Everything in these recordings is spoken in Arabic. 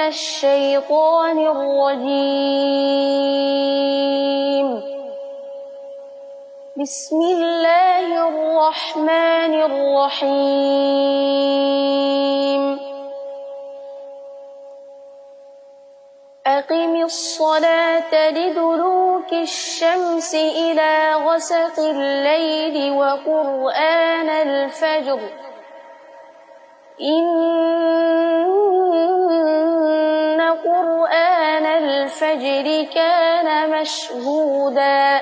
الشيطان الرجيم. بسم الله الرحمن الرحيم. أقم الصلاة لدلوك الشمس إلى غسق الليل وقرآن الفجر إن قرآن الفجر كان مشهودا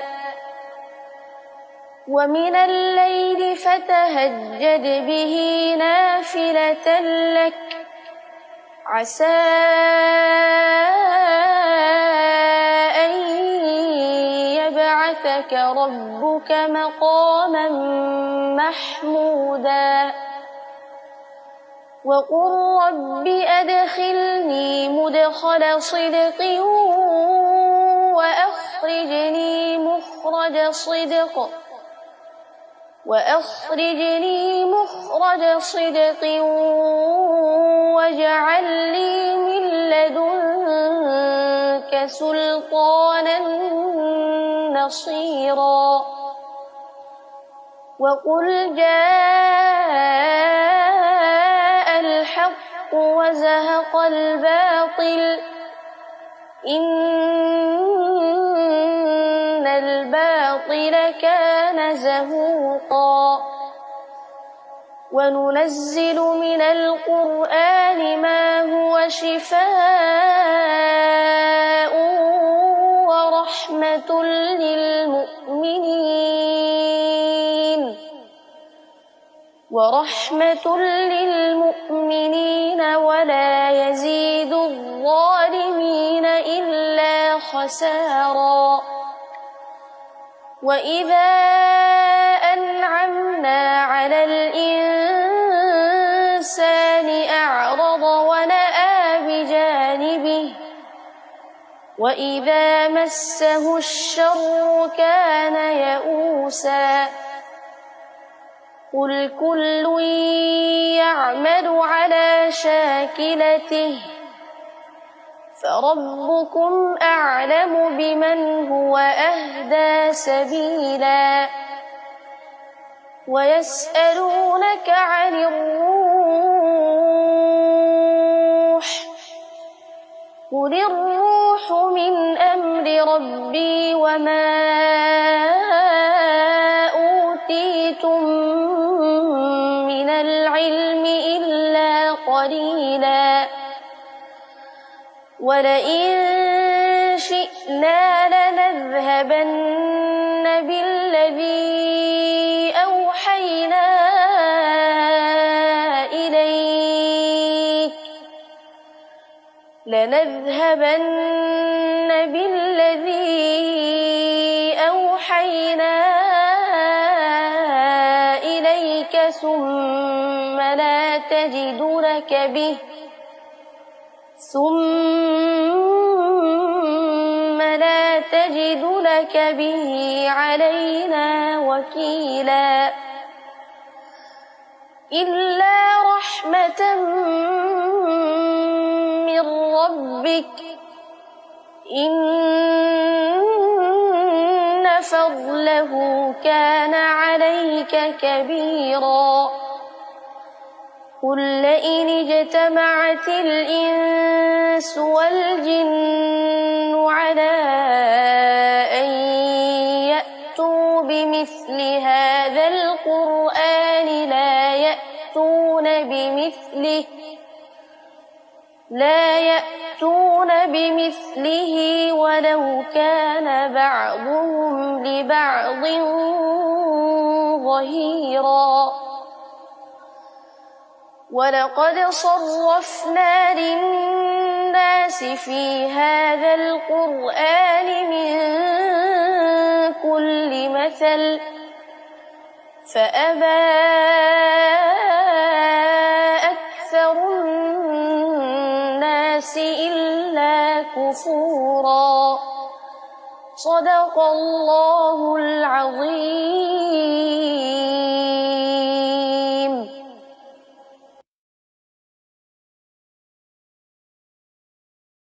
ومن الليل فتهجد به نافلة لك عسى أن يبعثك ربك مقاما محمودا وقل رب أدخلني مدخل صدق وأخرجني مخرج صدق واجعل لي من لدنك سلطانا نصيرا وقل جاء الحق وزهق الباطل إن الباطل كان زهوقا وننزل من القرآن ما هو شفاء ورحمة للمؤمنين ولا يزيد الظالمين إلا خسارا وإذا أنعمنا على الإنسان أعرض ونأى بجانبه وإذا مسه الشر كان يئوسا قل كل يعمل على شاكلته فربكم أعلم بمن هو أهدى سبيلا ويسألونك عن الروح قل الروح من أمر ربي وما أوتيتم من العلم إلا قليلا ولئن شئنا لنذهبن بالذي أوحينا إليك ثم لا تجد لك به علينا وكيلا إلا رحمة من ربك إن فضله كان عليك كبيرا قل لئن اجتمعت الإنس والجن على أن يأتوا بمثل هذا القرآن لا يأتون بمثله ولو كان بعضهم لبعض ظهيرا ولقد صرفنا للناس في هذا القرآن من كل مثل فأبى أكثر الناس إلا كفورا صدق الله